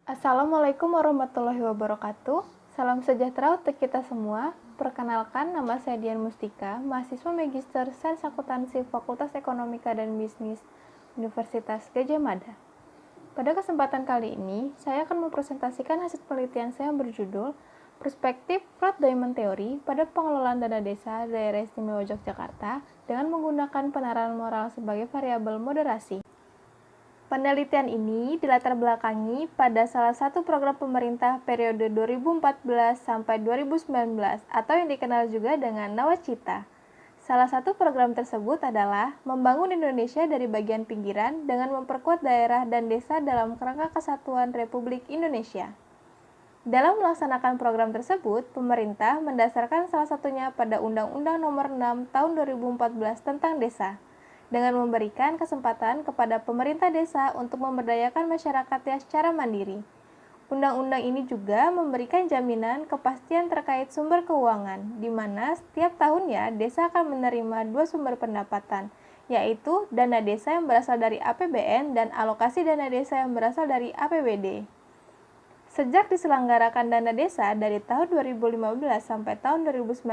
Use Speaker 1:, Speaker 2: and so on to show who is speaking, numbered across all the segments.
Speaker 1: Assalamualaikum warahmatullahi wabarakatuh. Salam sejahtera untuk kita semua. Perkenalkan, nama saya Dian Mustika, mahasiswa Magister Sains Akuntansi Fakultas Ekonomika dan Bisnis Universitas Gadjah Mada. Pada kesempatan kali ini, saya akan mempresentasikan hasil penelitian saya yang berjudul Perspektif Fraud Diamond Theory pada Pengelolaan Dana Desa Daerah Istimewa Yogyakarta dengan menggunakan penerapan moral sebagai variabel moderasi. Penelitian ini dilatar belakangi pada salah satu program pemerintah periode 2014 sampai 2019 atau yang dikenal juga dengan Nawacita. Salah satu program tersebut adalah membangun Indonesia dari bagian pinggiran dengan memperkuat daerah dan desa dalam kerangka kesatuan Republik Indonesia. Dalam melaksanakan program tersebut, pemerintah mendasarkan salah satunya pada Undang-Undang Nomor 6 Tahun 2014 tentang Desa, dengan memberikan kesempatan kepada pemerintah desa untuk memberdayakan masyarakatnya secara mandiri. Undang-undang ini juga memberikan jaminan kepastian terkait sumber keuangan, di mana setiap tahunnya desa akan menerima dua sumber pendapatan, yaitu dana desa yang berasal dari APBN dan alokasi dana desa yang berasal dari APBD. Sejak diselenggarakan dana desa dari tahun 2015 sampai tahun 2019,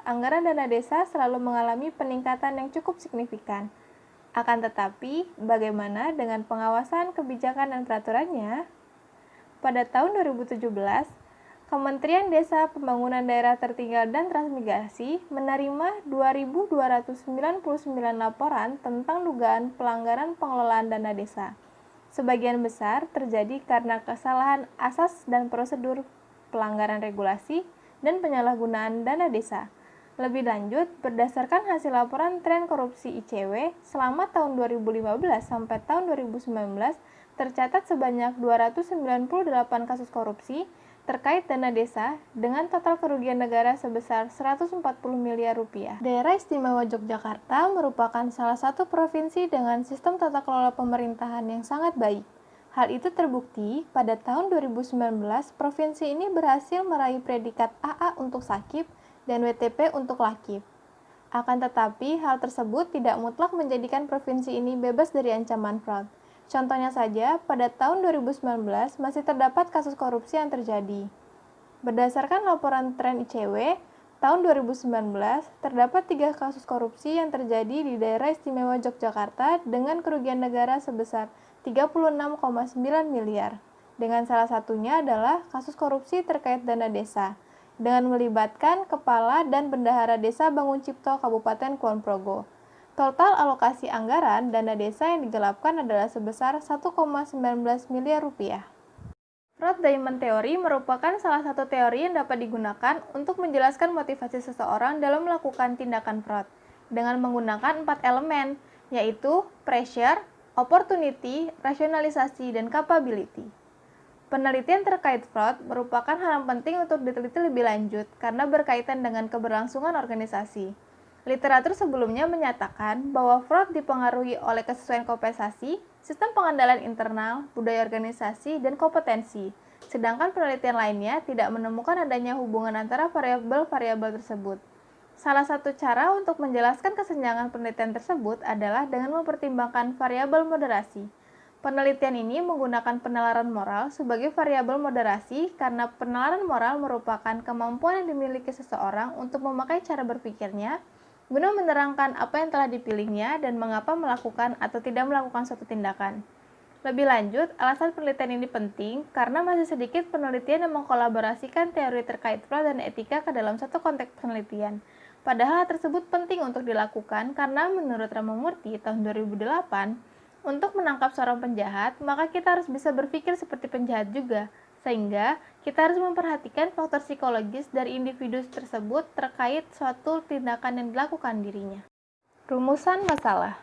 Speaker 1: anggaran dana desa selalu mengalami peningkatan yang cukup signifikan. Akan tetapi, bagaimana dengan pengawasan kebijakan dan peraturannya? Pada tahun 2017, Kementerian Desa Pembangunan Daerah Tertinggal dan Transmigrasi menerima 2.299 laporan tentang dugaan pelanggaran pengelolaan dana desa. Sebagian besar terjadi karena kesalahan asas dan prosedur, pelanggaran regulasi, dan penyalahgunaan dana desa. Lebih lanjut, berdasarkan hasil laporan tren korupsi ICW selama tahun 2015 sampai tahun 2019, tercatat sebanyak 298 kasus korupsi terkait dana desa dengan total kerugian negara sebesar 140 miliar rupiah. Daerah Istimewa Yogyakarta merupakan salah satu provinsi dengan sistem tata kelola pemerintahan yang sangat baik. Hal itu terbukti pada tahun 2019, provinsi ini berhasil meraih predikat AA untuk Sakip dan WTP untuk Lakip. Akan tetapi, hal tersebut tidak mutlak menjadikan provinsi ini bebas dari ancaman fraud. Contohnya saja, pada tahun 2019 masih terdapat kasus korupsi yang terjadi. Berdasarkan laporan tren ICW, tahun 2019 terdapat 3 kasus korupsi yang terjadi di daerah istimewa Yogyakarta dengan kerugian negara sebesar 36,9 miliar. Dengan salah satunya adalah kasus korupsi terkait dana desa, dengan melibatkan kepala dan bendahara desa Bangun Cipto Kabupaten Kulon Progo. Total alokasi anggaran dana desa yang digelapkan adalah sebesar 1,19 miliar rupiah. Fraud Diamond Theory merupakan salah satu teori yang dapat digunakan untuk menjelaskan motivasi seseorang dalam melakukan tindakan fraud dengan menggunakan 4 elemen, yaitu pressure, opportunity, rasionalisasi, dan capability. Penelitian terkait fraud merupakan hal yang penting untuk diteliti lebih lanjut karena berkaitan dengan keberlangsungan organisasi. Literatur sebelumnya menyatakan bahwa fraud dipengaruhi oleh kesesuaian kompensasi, sistem pengandalan internal, budaya organisasi, dan kompetensi. Sedangkan penelitian lainnya tidak menemukan adanya hubungan antara variabel-variabel tersebut. Salah satu cara untuk menjelaskan kesenjangan penelitian tersebut adalah dengan mempertimbangkan variabel moderasi. Penelitian ini menggunakan penalaran moral sebagai variabel moderasi karena penalaran moral merupakan kemampuan yang dimiliki seseorang untuk memakai cara berpikirnya guna menerangkan apa yang telah dipilihnya dan mengapa melakukan atau tidak melakukan suatu tindakan. Lebih lanjut, alasan penelitian ini penting karena masih sedikit penelitian yang mengkolaborasikan teori terkait fraud dan etika ke dalam satu konteks penelitian. Padahal hal tersebut penting untuk dilakukan karena menurut Ramamurti tahun 2008, untuk menangkap seorang penjahat, maka kita harus bisa berpikir seperti penjahat juga, sehingga kita harus memperhatikan faktor psikologis dari individu tersebut terkait suatu tindakan yang dilakukan dirinya. Rumusan masalah.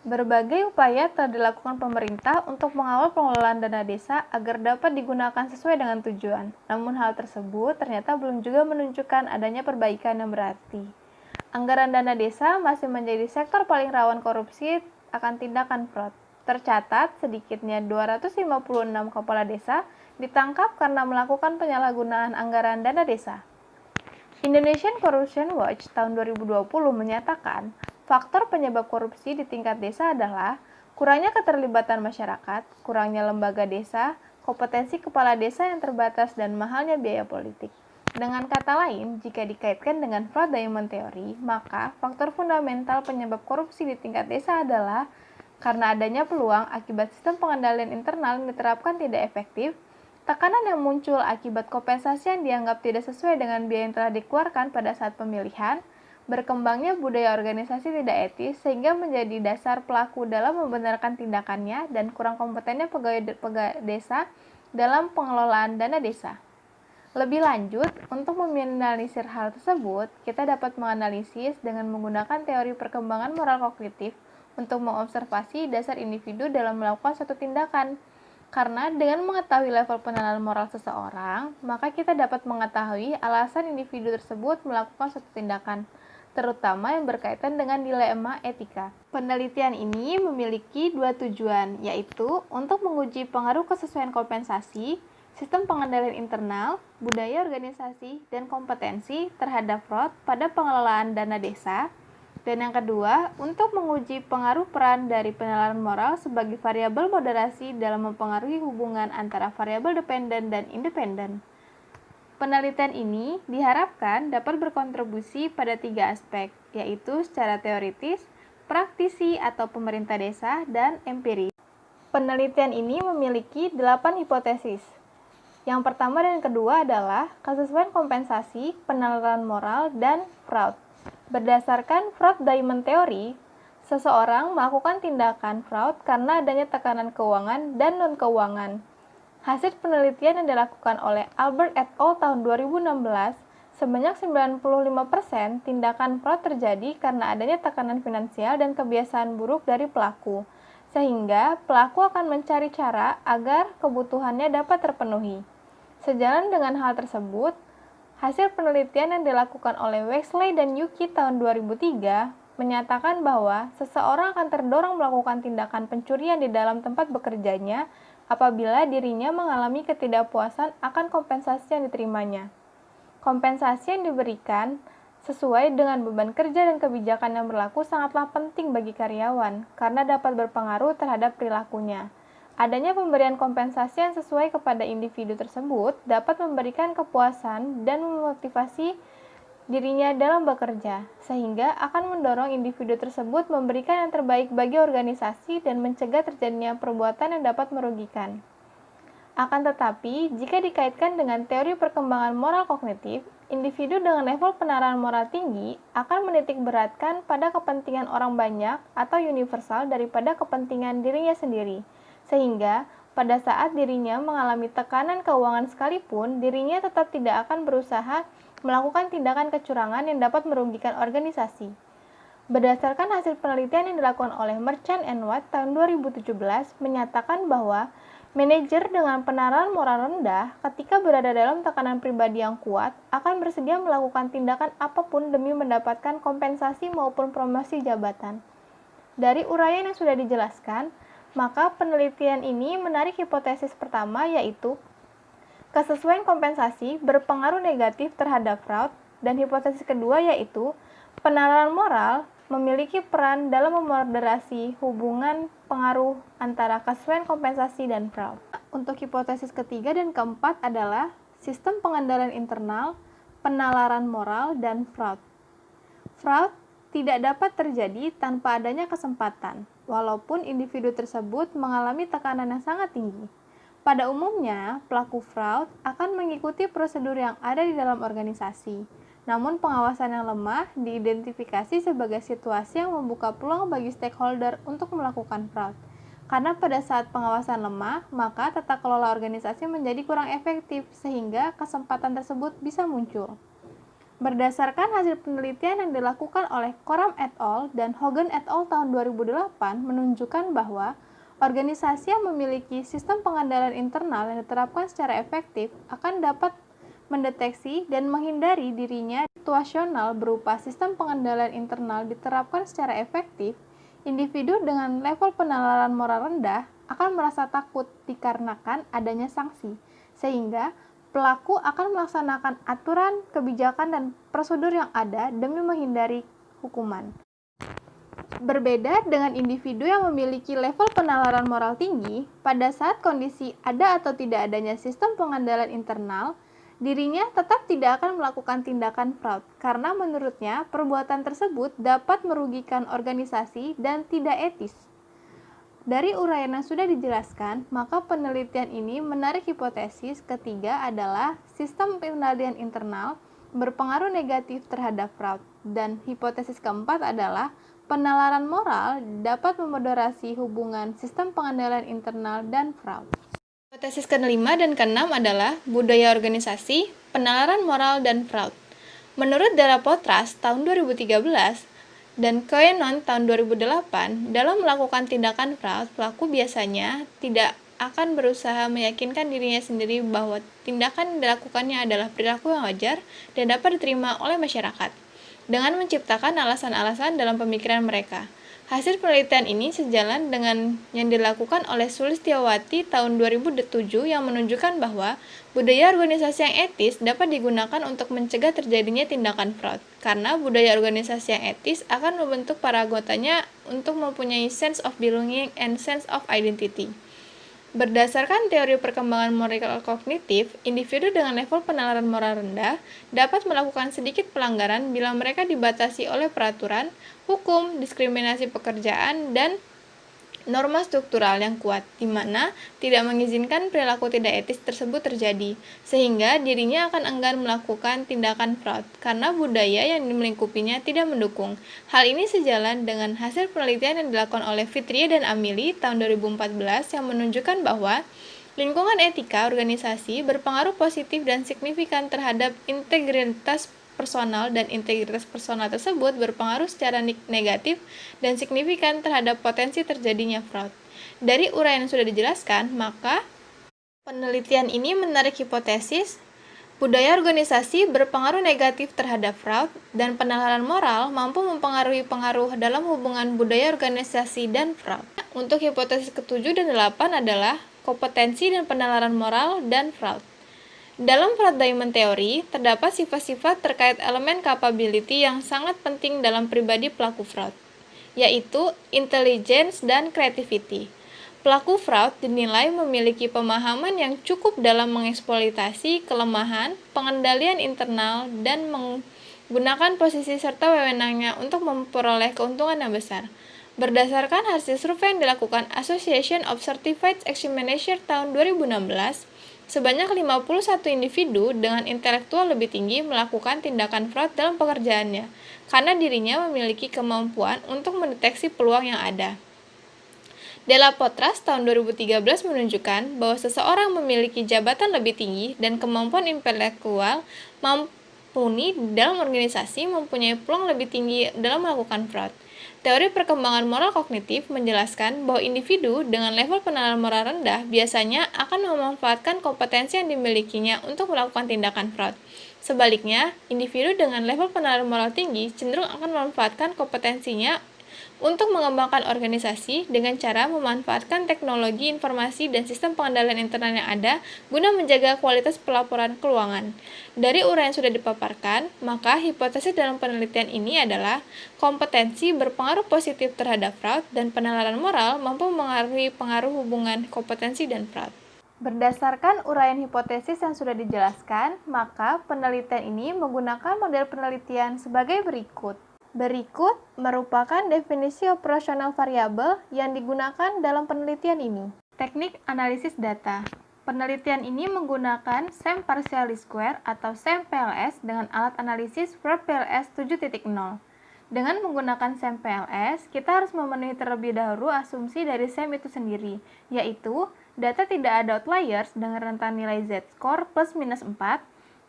Speaker 1: Berbagai upaya telah dilakukan pemerintah untuk mengawal pengelolaan dana desa agar dapat digunakan sesuai dengan tujuan. Namun hal tersebut ternyata belum juga menunjukkan adanya perbaikan yang berarti. Anggaran dana desa masih menjadi sektor paling rawan korupsi akan tindakan fraud. Tercatat sedikitnya 256 kepala desa ditangkap karena melakukan penyalahgunaan anggaran dana desa. Indonesian Corruption Watch tahun 2020 menyatakan faktor penyebab korupsi di tingkat desa adalah kurangnya keterlibatan masyarakat, kurangnya lembaga desa, kompetensi kepala desa yang terbatas, dan mahalnya biaya politik. Dengan kata lain, jika dikaitkan dengan fraud diamond theory, maka faktor fundamental penyebab korupsi di tingkat desa adalah karena adanya peluang akibat sistem pengendalian internal yang diterapkan tidak efektif, tekanan yang muncul akibat kompensasi yang dianggap tidak sesuai dengan biaya yang telah dikeluarkan pada saat pemilihan, berkembangnya budaya organisasi tidak etis sehingga menjadi dasar pelaku dalam membenarkan tindakannya, dan kurang kompetennya pegawai desa dalam pengelolaan dana desa. Lebih lanjut, untuk meminimalisir hal tersebut, kita dapat menganalisis dengan menggunakan teori perkembangan moral kognitif untuk mengobservasi dasar individu dalam melakukan suatu tindakan. Karena dengan mengetahui level penilaian moral seseorang, maka kita dapat mengetahui alasan individu tersebut melakukan suatu tindakan, terutama yang berkaitan dengan dilema etika. Penelitian ini memiliki dua tujuan, yaitu untuk menguji pengaruh kesesuaian kompensasi, sistem pengendalian internal, budaya organisasi, dan kompetensi terhadap fraud pada pengelolaan dana desa. Dan yang kedua, untuk menguji pengaruh peran dari penilaian moral sebagai variabel moderasi dalam mempengaruhi hubungan antara variabel dependen dan independen. Penelitian ini diharapkan dapat berkontribusi pada tiga aspek, yaitu secara teoritis, praktisi atau pemerintah desa, dan empiris. Penelitian ini memiliki 8 hipotesis. Yang pertama dan kedua adalah kesesuaian kompensasi, penilaian moral, dan fraud. Berdasarkan fraud diamond theory, seseorang melakukan tindakan fraud karena adanya tekanan keuangan dan non-keuangan. Hasil penelitian yang dilakukan oleh Albert et al. Tahun 2016, sebanyak 95% tindakan fraud terjadi karena adanya tekanan finansial dan kebiasaan buruk dari pelaku, sehingga pelaku akan mencari cara agar kebutuhannya dapat terpenuhi. Sejalan dengan hal tersebut, hasil penelitian yang dilakukan oleh Wexley dan Yuki tahun 2003 menyatakan bahwa seseorang akan terdorong melakukan tindakan pencurian di dalam tempat bekerjanya apabila dirinya mengalami ketidakpuasan akan kompensasi yang diterimanya. Kompensasi yang diberikan sesuai dengan beban kerja dan kebijakan yang berlaku sangatlah penting bagi karyawan karena dapat berpengaruh terhadap perilakunya. Adanya pemberian kompensasi yang sesuai kepada individu tersebut dapat memberikan kepuasan dan memotivasi dirinya dalam bekerja, sehingga akan mendorong individu tersebut memberikan yang terbaik bagi organisasi dan mencegah terjadinya perbuatan yang dapat merugikan. Akan tetapi, jika dikaitkan dengan teori perkembangan moral kognitif, individu dengan level penilaian moral tinggi akan menitikberatkan pada kepentingan orang banyak atau universal daripada kepentingan dirinya sendiri, sehingga pada saat dirinya mengalami tekanan keuangan sekalipun, dirinya tetap tidak akan berusaha melakukan tindakan kecurangan yang dapat merugikan organisasi. Berdasarkan hasil penelitian yang dilakukan oleh Merchant and Watt tahun 2017 menyatakan bahwa manajer dengan penilaian moral rendah ketika berada dalam tekanan pribadi yang kuat akan bersedia melakukan tindakan apapun demi mendapatkan kompensasi maupun promosi jabatan. Dari uraian yang sudah dijelaskan, maka penelitian ini menarik hipotesis pertama, yaitu kesesuaian kompensasi berpengaruh negatif terhadap fraud, dan hipotesis kedua yaitu penilaian moral memiliki peran dalam memoderasi hubungan pengaruh antara kesesuaian kompensasi dan fraud. Untuk hipotesis ketiga dan keempat adalah sistem pengendalian internal, penalaran moral, dan fraud. Fraud tidak dapat terjadi tanpa adanya kesempatan, walaupun individu tersebut mengalami tekanan yang sangat tinggi. Pada umumnya, pelaku fraud akan mengikuti prosedur yang ada di dalam organisasi. Namun pengawasan yang lemah diidentifikasi sebagai situasi yang membuka peluang bagi stakeholder untuk melakukan fraud. Karena pada saat pengawasan lemah, maka tata kelola organisasi menjadi kurang efektif sehingga kesempatan tersebut bisa muncul. Berdasarkan hasil penelitian yang dilakukan oleh Coram et al. Dan Hogan et al. Tahun 2008 menunjukkan bahwa organisasi yang memiliki sistem pengendalian internal yang diterapkan secara efektif akan dapat mendeteksi dan menghindari dirinya situasional berupa sistem pengendalian internal diterapkan secara efektif. Individu dengan level penalaran moral rendah akan merasa takut dikarenakan adanya sanksi, sehingga pelaku akan melaksanakan aturan, kebijakan, dan prosedur yang ada demi menghindari hukuman. Berbeda dengan individu yang memiliki level penalaran moral tinggi, pada saat kondisi ada atau tidak adanya sistem pengandalan internal, dirinya tetap tidak akan melakukan tindakan fraud karena menurutnya perbuatan tersebut dapat merugikan organisasi dan tidak etis. Dari uraian yang sudah dijelaskan, maka penelitian ini menarik hipotesis ketiga adalah sistem pengendalian internal berpengaruh negatif terhadap fraud, dan hipotesis keempat adalah penalaran moral dapat memoderasi hubungan sistem pengendalian internal dan fraud. Hipotesis kelima dan keenam adalah budaya organisasi, penalaran moral, dan fraud. Menurut Della Potras tahun 2013 dan Koenon tahun 2008, dalam melakukan tindakan fraud, pelaku biasanya tidak akan berusaha meyakinkan dirinya sendiri bahwa tindakan yang dilakukannya adalah perilaku yang wajar dan dapat diterima oleh masyarakat, dengan menciptakan alasan-alasan dalam pemikiran mereka. Hasil penelitian ini sejalan dengan yang dilakukan oleh Sulistyawati tahun 2007 yang menunjukkan bahwa budaya organisasi yang etis dapat digunakan untuk mencegah terjadinya tindakan fraud, karena budaya organisasi yang etis akan membentuk para anggotanya untuk mempunyai sense of belonging and sense of identity. Berdasarkan teori perkembangan moral kognitif, individu dengan level penalaran moral rendah dapat melakukan sedikit pelanggaran bila mereka dibatasi oleh peraturan, hukum, diskriminasi pekerjaan, dan norma struktural yang kuat, di mana tidak mengizinkan perilaku tidak etis tersebut terjadi, sehingga dirinya akan enggan melakukan tindakan fraud, karena budaya yang melingkupinya tidak mendukung. Hal ini sejalan dengan hasil penelitian yang dilakukan oleh Fitria dan Amili tahun 2014 yang menunjukkan bahwa lingkungan etika organisasi berpengaruh positif dan signifikan terhadap integritas personal, dan integritas personal tersebut berpengaruh secara negatif dan signifikan terhadap potensi terjadinya fraud. Dari uraian yang sudah dijelaskan, maka penelitian ini menarik hipotesis budaya organisasi berpengaruh negatif terhadap fraud, dan penalaran moral mampu mempengaruhi pengaruh dalam hubungan budaya organisasi dan fraud. Untuk hipotesis ke-7 dan 8 adalah kompetensi dan penalaran moral dan fraud. Dalam fraud diamond theory, terdapat sifat-sifat terkait elemen capability yang sangat penting dalam pribadi pelaku fraud, yaitu intelligence dan creativity. Pelaku fraud dinilai memiliki pemahaman yang cukup dalam mengeksploitasi kelemahan, pengendalian internal, dan menggunakan posisi serta wewenangnya untuk memperoleh keuntungan yang besar. Berdasarkan hasil survei yang dilakukan Association of Certified Examiners tahun 2016, sebanyak 51 individu dengan intelektual lebih tinggi melakukan tindakan fraud dalam pekerjaannya, karena dirinya memiliki kemampuan untuk mendeteksi peluang yang ada. Della Potras tahun 2013 menunjukkan bahwa seseorang memiliki jabatan lebih tinggi dan kemampuan intelektual mumpuni dalam organisasi mempunyai peluang lebih tinggi dalam melakukan fraud. Teori perkembangan moral kognitif menjelaskan bahwa individu dengan level penalaran moral rendah biasanya akan memanfaatkan kompetensi yang dimilikinya untuk melakukan tindakan fraud. Sebaliknya, individu dengan level penalaran moral tinggi cenderung akan memanfaatkan kompetensinya untuk mengembangkan organisasi dengan cara memanfaatkan teknologi informasi dan sistem pengendalian internal yang ada guna menjaga kualitas pelaporan keuangan. Dari uraian yang sudah dipaparkan, maka hipotesis dalam penelitian ini adalah kompetensi berpengaruh positif terhadap fraud, dan penalaran moral mampu mengaruhi pengaruh hubungan kompetensi dan fraud. Berdasarkan uraian hipotesis yang sudah dijelaskan, maka penelitian ini menggunakan model penelitian sebagai berikut. Berikut merupakan definisi operasional variabel yang digunakan dalam penelitian ini. Teknik analisis data. Penelitian ini menggunakan SAM partial least square atau SAM PLS dengan alat analisis Word PLS 7.0. Dengan menggunakan SAM PLS, kita harus memenuhi terlebih dahulu asumsi dari SAM itu sendiri, yaitu data tidak ada outliers dengan rentang nilai z-score plus minus 4,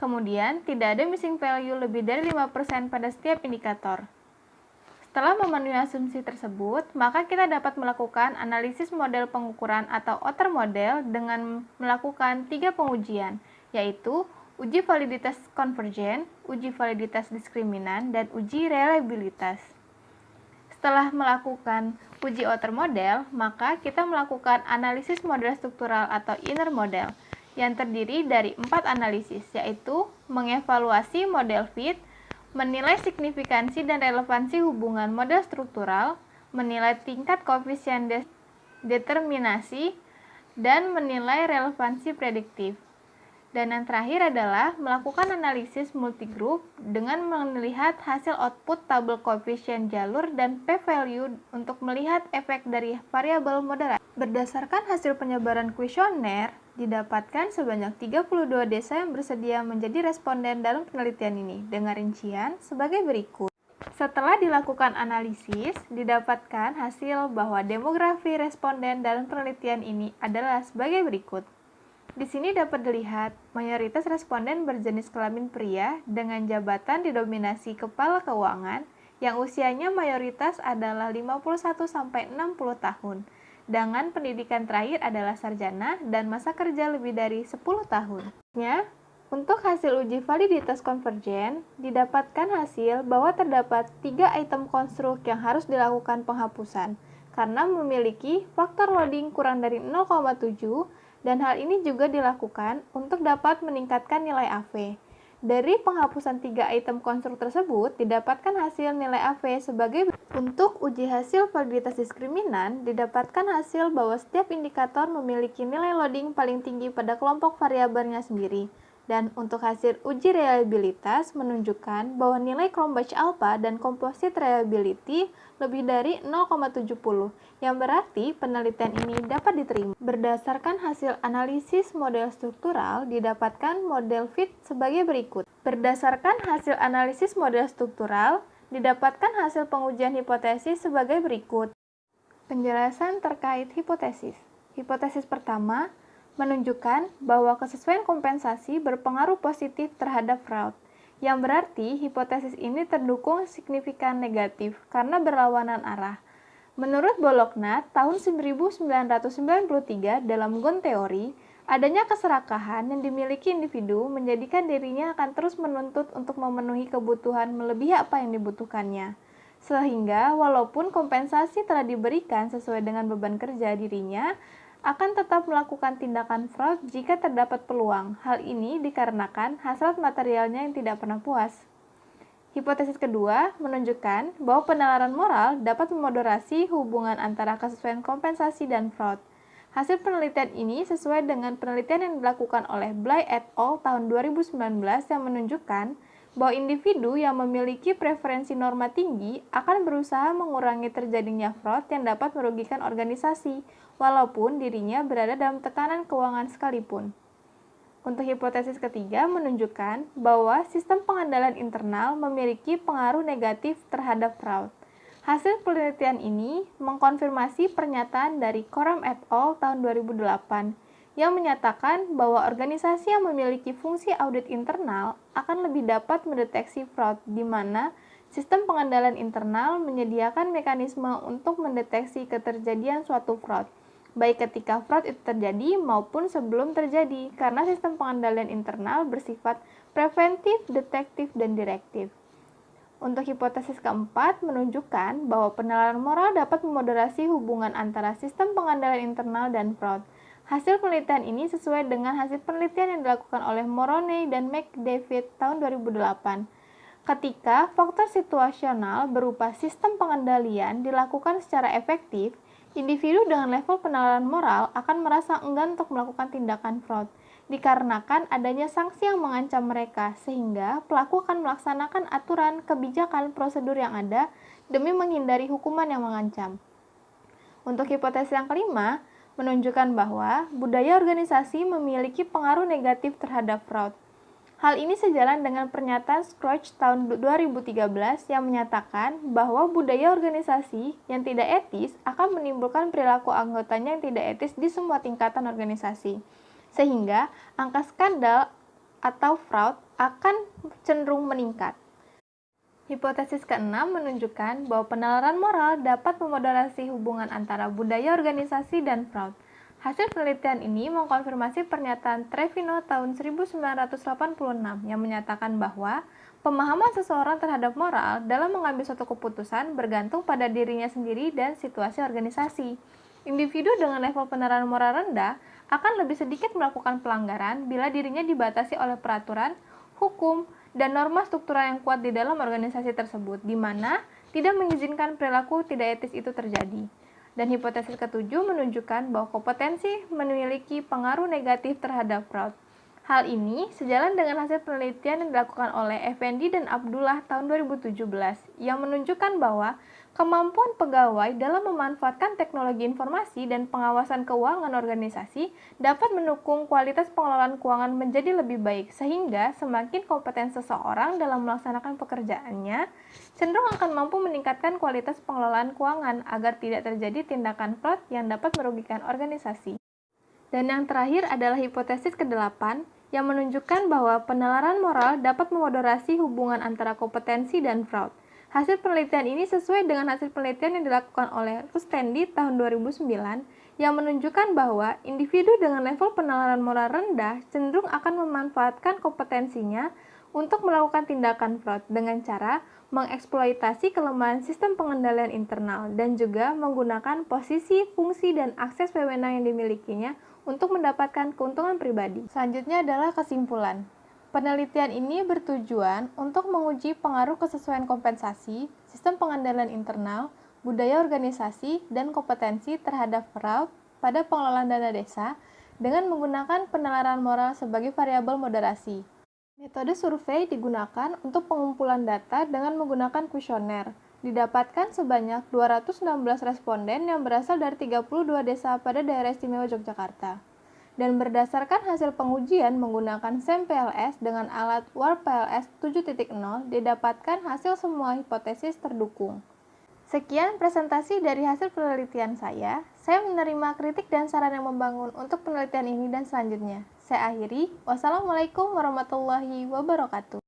Speaker 1: kemudian tidak ada missing value lebih dari 5% pada setiap indikator. Setelah memenuhi asumsi tersebut, maka kita dapat melakukan analisis model pengukuran atau outer model dengan melakukan 3 pengujian, yaitu uji validitas konvergen, uji validitas diskriminan, dan uji reliabilitas. Setelah melakukan uji outer model, maka kita melakukan analisis model struktural atau inner model yang terdiri dari 4 analisis, yaitu mengevaluasi model fit, menilai signifikansi dan relevansi hubungan model struktural, menilai tingkat koefisien determinasi, dan menilai relevansi prediktif. Dan yang terakhir adalah melakukan analisis multigroup dengan melihat hasil output tabel koefisien jalur dan p-value untuk melihat efek dari variabel moderasi. Berdasarkan hasil penyebaran kuesioner, didapatkan sebanyak 32 desa yang bersedia menjadi responden dalam penelitian ini dengan rincian sebagai berikut. Setelah dilakukan analisis, didapatkan hasil bahwa demografi responden dalam penelitian ini adalah sebagai berikut. Di sini dapat dilihat, mayoritas responden berjenis kelamin pria dengan jabatan didominasi kepala keuangan yang usianya mayoritas adalah 51-60 tahun, dengan pendidikan terakhir adalah sarjana dan masa kerja lebih dari 10 tahun. Untuk hasil uji validitas konvergen, didapatkan hasil bahwa terdapat 3 item konstruk yang harus dilakukan penghapusan karena memiliki faktor loading kurang dari 0,7 dan hal ini juga dilakukan untuk dapat meningkatkan nilai AV. Dari penghapusan 3 item konstruk tersebut, didapatkan hasil nilai AV sebagai untuk uji hasil validitas diskriminan, didapatkan hasil bahwa setiap indikator memiliki nilai loading paling tinggi pada kelompok variabelnya sendiri. Dan untuk hasil uji reliabilitas menunjukkan bahwa nilai Cronbach alpha dan composite reliability lebih dari 0,70, yang berarti penelitian ini dapat diterima. Berdasarkan hasil analisis model struktural, didapatkan model fit sebagai berikut. Berdasarkan hasil analisis model struktural, didapatkan hasil pengujian hipotesis sebagai berikut. Penjelasan terkait hipotesis. Hipotesis pertama, menunjukkan bahwa kesesuaian kompensasi berpengaruh positif terhadap fraud, yang berarti hipotesis ini terdukung signifikan negatif karena berlawanan arah. Menurut Bologna, tahun 1993 dalam Ghon teori, adanya keserakahan yang dimiliki individu menjadikan dirinya akan terus menuntut untuk memenuhi kebutuhan melebihi apa yang dibutuhkannya. Sehingga walaupun kompensasi telah diberikan sesuai dengan beban kerja dirinya, akan tetap melakukan tindakan fraud jika terdapat peluang. Hal ini dikarenakan hasrat materialnya yang tidak pernah puas. Hipotesis kedua menunjukkan bahwa penalaran moral dapat memoderasi hubungan antara kesesuaian kompensasi dan fraud. Hasil penelitian ini sesuai dengan penelitian yang dilakukan oleh Bly et al. Tahun 2019 yang menunjukkan bahwa individu yang memiliki preferensi norma tinggi akan berusaha mengurangi terjadinya fraud yang dapat merugikan organisasi, walaupun dirinya berada dalam tekanan keuangan sekalipun. Untuk hipotesis ketiga menunjukkan bahwa sistem pengandalan internal memiliki pengaruh negatif terhadap fraud. Hasil penelitian ini mengkonfirmasi pernyataan dari Coram et al. Tahun 2008 yang menyatakan bahwa organisasi yang memiliki fungsi audit internal akan lebih dapat mendeteksi fraud, di mana sistem pengandalan internal menyediakan mekanisme untuk mendeteksi keterjadian suatu fraud, baik ketika fraud itu terjadi maupun sebelum terjadi, karena sistem pengendalian internal bersifat preventif, detektif, dan direktif. Untuk hipotesis keempat menunjukkan bahwa penalaran moral dapat memoderasi hubungan antara sistem pengendalian internal dan fraud. Hasil penelitian ini sesuai dengan hasil penelitian yang dilakukan oleh Moroney dan McDavid tahun 2008. Ketika faktor situasional berupa sistem pengendalian dilakukan secara efektif, individu dengan level penalaran moral akan merasa enggan untuk melakukan tindakan fraud, dikarenakan adanya sanksi yang mengancam mereka, sehingga pelaku akan melaksanakan aturan, kebijakan, prosedur yang ada demi menghindari hukuman yang mengancam. Untuk hipotesis yang kelima, menunjukkan bahwa budaya organisasi memiliki pengaruh negatif terhadap fraud. Hal ini sejalan dengan pernyataan Scrooge tahun 2013 yang menyatakan bahwa budaya organisasi yang tidak etis akan menimbulkan perilaku anggotanya yang tidak etis di semua tingkatan organisasi, sehingga angka skandal atau fraud akan cenderung meningkat. Hipotesis keenam menunjukkan bahwa penalaran moral dapat memoderasi hubungan antara budaya organisasi dan fraud. Hasil penelitian ini mengkonfirmasi pernyataan Trevino tahun 1986 yang menyatakan bahwa pemahaman seseorang terhadap moral dalam mengambil suatu keputusan bergantung pada dirinya sendiri dan situasi organisasi. Individu dengan level penalaran moral rendah akan lebih sedikit melakukan pelanggaran bila dirinya dibatasi oleh peraturan, hukum, dan norma struktural yang kuat di dalam organisasi tersebut, di mana tidak mengizinkan perilaku tidak etis itu terjadi. Dan hipotesis ketujuh menunjukkan bahwa kompetensi memiliki pengaruh negatif terhadap fraud. Hal ini sejalan dengan hasil penelitian yang dilakukan oleh Effendi dan Abdullah tahun 2017 yang menunjukkan bahwa kemampuan pegawai dalam memanfaatkan teknologi informasi dan pengawasan keuangan organisasi dapat mendukung kualitas pengelolaan keuangan menjadi lebih baik, sehingga semakin kompeten seseorang dalam melaksanakan pekerjaannya, cenderung akan mampu meningkatkan kualitas pengelolaan keuangan agar tidak terjadi tindakan fraud yang dapat merugikan organisasi. Dan yang terakhir adalah hipotesis ke-8 yang menunjukkan bahwa penalaran moral dapat memoderasi hubungan antara kompetensi dan fraud. Hasil penelitian ini sesuai dengan hasil penelitian yang dilakukan oleh Rustendi tahun 2009 yang menunjukkan bahwa individu dengan level penalaran moral rendah cenderung akan memanfaatkan kompetensinya untuk melakukan tindakan fraud dengan cara mengeksploitasi kelemahan sistem pengendalian internal dan juga menggunakan posisi, fungsi, dan akses wewenang yang dimilikinya untuk mendapatkan keuntungan pribadi. Selanjutnya adalah kesimpulan. Penelitian ini bertujuan untuk menguji pengaruh kesesuaian kompensasi, sistem pengendalian internal, budaya organisasi, dan kompetensi terhadap fraud pada pengelolaan dana desa dengan menggunakan penalaran moral sebagai variabel moderasi. Metode survei digunakan untuk pengumpulan data dengan menggunakan kuesioner. Didapatkan sebanyak 216 responden yang berasal dari 32 desa pada daerah istimewa Yogyakarta. Dan berdasarkan hasil pengujian menggunakan SEM PLS dengan alat WARP PLS 7.0, didapatkan hasil semua hipotesis terdukung. Sekian presentasi dari hasil penelitian saya. Saya menerima kritik dan saran yang membangun untuk penelitian ini dan selanjutnya. Saya akhiri. Wassalamualaikum warahmatullahi wabarakatuh.